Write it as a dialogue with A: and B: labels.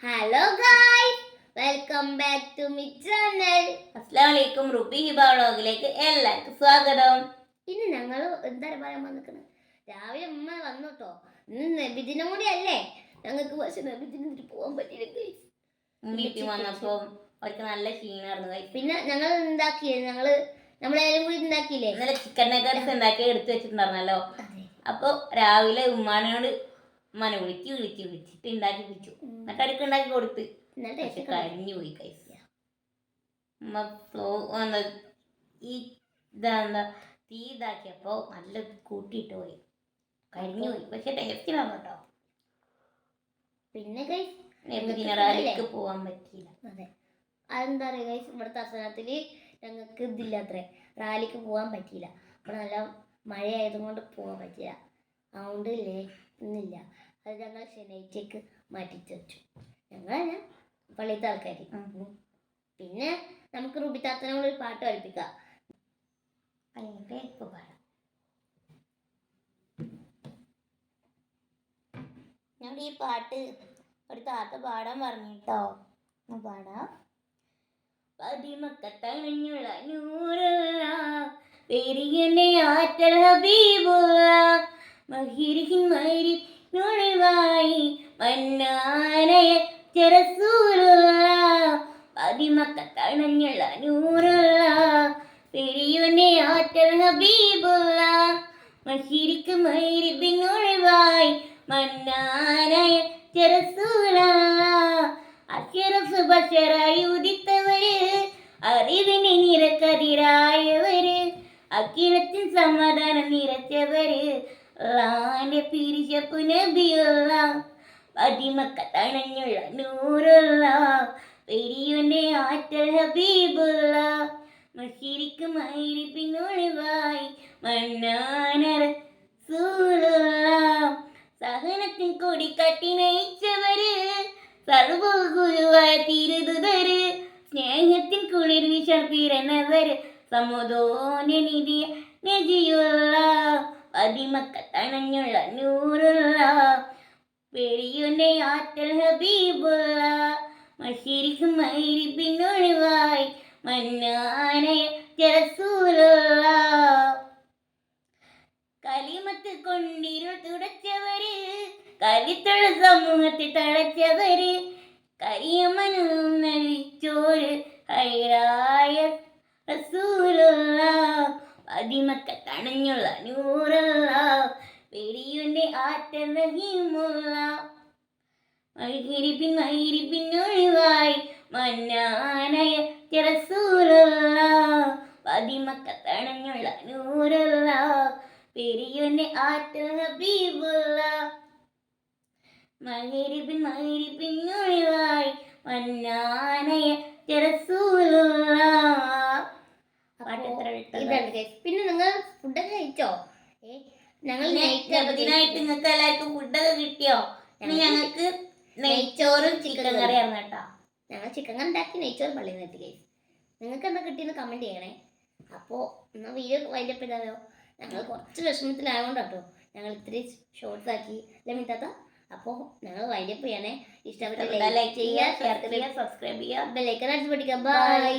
A: Hello guys, welcome back to my channel.
B: അസ്സലാമു അലൈക്കും. Ruby Hiba വ്ളോഗിലേക്ക് എല്ലാവർക്കും സ്വാഗതം.
A: ഇന്ന് ഞങ്ങൾ എന്താ പറയാൻ വന്നിരിക്കുന്നത്, രാവിലെ ഉമ്മ വന്നു കേട്ടോ. ഇന്ന് നബിദിനം കൂടി അല്ലേ ഞങ്ങൾക്ക്, പക്ഷെ നബിദിനത്തിന് പോകാൻ പറ്റിയില്ല ഗൈസ്.
B: വീട്ടിൽ വന്നപ്പോ അവർക്ക് നല്ല ക്ഷീണമായിരുന്നു ഗൈസ്.
A: പിന്നെ ഞങ്ങൾ ഉണ്ടാക്കിയത് നമ്മളെല്ലാരും കൂടി ഉണ്ടാക്കിയില്ലേ,
B: ഇന്നലെ ചിക്കൻ നഗറ്റ്സ് ഉണ്ടാക്കി എടുത്തു വെച്ചിട്ടുണ്ടായിരുന്നല്ലോ. അപ്പൊ രാവിലെ ഉമ്മാനോട് ഉമ്മാനെ വിളിച്ചിട്ട് ഉണ്ടാക്കി വെച്ചു. എന്നിട്ട് അവർക്ക് ഉണ്ടാക്കി കൊടുത്ത് കരിഞ്ഞു പോയി കൈസ്. തീ ഇതാക്കിയപ്പോ നല്ല കൂട്ടിയിട്ട് പോയി, കരിഞ്ഞു പോയി. പക്ഷെ ടേസ്റ്റിലാണ് കേട്ടോ.
A: പിന്നെ ഗൈസ്
B: റാലിക്ക് പോവാൻ പറ്റിയില്ല.
A: അതെ, അതെന്താ പറയുക ഗൈസ്, ഇവിടുത്തെ അസനത്തില് ഞങ്ങൾക്ക് ഇതില്ലാത്രേ, റാലിക്ക് പോകാൻ പറ്റിയില്ല. അപ്പോൾ നല്ല മഴയായതുകൊണ്ട് പോകാൻ പറ്റില്ല. അതുകൊണ്ട് ഇന്നില്ല. അത് ഞങ്ങൾ ശനിയാഴ്ചക്ക് മാറ്റിച്ച് വെച്ചു. ഞങ്ങളല്ല, പള്ളിയത്തെ ആൾക്കാർ. പിന്നെ നമുക്ക് റുബി താത്തനോട് ഒരു പാട്ട് പഠിപ്പിക്കാം.
B: ഇപ്പൊ പാടാം. ഞാൻ ഈ പാട്ട് ഒരു താത്ത പാടാൻ പറഞ്ഞിട്ടോ, പാടാം. പതിമക്കത്തണിഞ്ഞുള്ള നൂറുള്ള പെരിയനെ ആറ്റൽ ഹബീബുള്ള മഹിരിഹിൻ മരി നുളിവായി മന്നാനയ റസൂലുള്ള. പതിമക്കത്തണിഞ്ഞുള്ള നൂറുള്ള പെരിയനെ ആറ്റൽ ഹബീബുള്ള മഹിരിക്ക് മരി നുളിവായി മന്നാനയ റസൂലുള്ള. അശറഫ് ബശറായി ഉദിത്തവര്, അറിവിന് നിരക്കതിരായവര്, അഖിലത്തിൻ സമാധാനം നിറച്ചവര്, അല്ലാന്റെ പിരിശപ്പു നബിയുള്ള. പതിമക്കത്തണഞ്ഞുള്ള നൂറുള്ള പെരിയന്റെ ആറ്റൽ ഹബീബുള്ള മശിരിക്ക് മൈരിപ്പിനൊളിവായി മന്നാന റസൂലുള്ള. സഹനത്തിൻ കൊടിക്കാട്ടി നയിച്ചവര്, സർവഗുരുവായ തിരുതുതര്, സ്നേഹത്തിൻ കുളിർ വിശർപ്പിരനവര്, സമുദോനിധിയ നജിയുള്ള. പതിമക്കത്തണഞ്ഞുള്ള നൂറുള്ള പെരിയന്റെ ആറ്റൽ ഹബീബുള്ള മശിരിക്ക് മൈരിപ്പിനൊളിവായി മന്നാനയ റസൂലുള്ള. കലിമത്ത് കൊണ്ടിരുൾ തുടച്ചവര്, കലിത്തുള്ള സമൂഹത്തെ തളച്ചവര്, കരിയമനും നയിച്ചോര് ഹൈറായ റസൂലുള്ള. പതിമക്കത്തണഞ്ഞുള്ള നൂറുള്ള പെരിയന്റെ ആറ്റൽ റഹീമുള്ള മൈരിപ്പിനൊളിവായി മന്നാനയ റസൂലുള്ള. പതിമക്കത്തണഞ്ഞുള്ള നൂറുള്ള പെരിയന്റെ ആറ്റൽ ഹബീബുള്ള മൈരിപ്പിനൊളിവായി മന്നാനയ റസൂലുള്ള.
A: പിന്നെ നിങ്ങൾ ഫുഡൊക്കെ കഴിച്ചോ? ഞങ്ങൾ
B: നബിദിനായിട്ട് നിങ്ങൾക്ക് എല്ലാവർക്കും ഫുഡൊക്കെ കിട്ടിയോ? ഞങ്ങൾക്ക് നെയ്ച്ചോറും ചിക്കൻ കറിയാണ് കേട്ടോ.
A: ഞങ്ങൾ ചിക്കൻ കറി ഉണ്ടാക്കി, നെയ്ച്ചോറും പള്ളിയിൽ നിന്ന് എത്തി. നിങ്ങൾക്ക് എന്താ കിട്ടിയെന്ന് കമന്റ് ചെയ്യണേ. അപ്പോൾ എന്നാൽ വീഡിയോ വൈകിട്ടപ്പോഴാലോ, ഞങ്ങൾ കുറച്ച് വിഷമത്തിലായതുകൊണ്ട് കേട്ടോ ഞങ്ങൾ ഇത്തിരി ഷോർട്സ് ആക്കി ലമിത്താത്ത. അപ്പോൾ ഞങ്ങൾ വൈകിട്ട് ചെയ്യണേ. ഇഷ്ടപ്പെട്ട ലൈക്ക് ചെയ്യുക, ഷെയർ ചെയ്യുക,
B: സബ്സ്ക്രൈബ് ചെയ്യുക,
A: ബെല്ലൈക്കൺ അടിച്ച് പഠിക്കാം. ബൈ.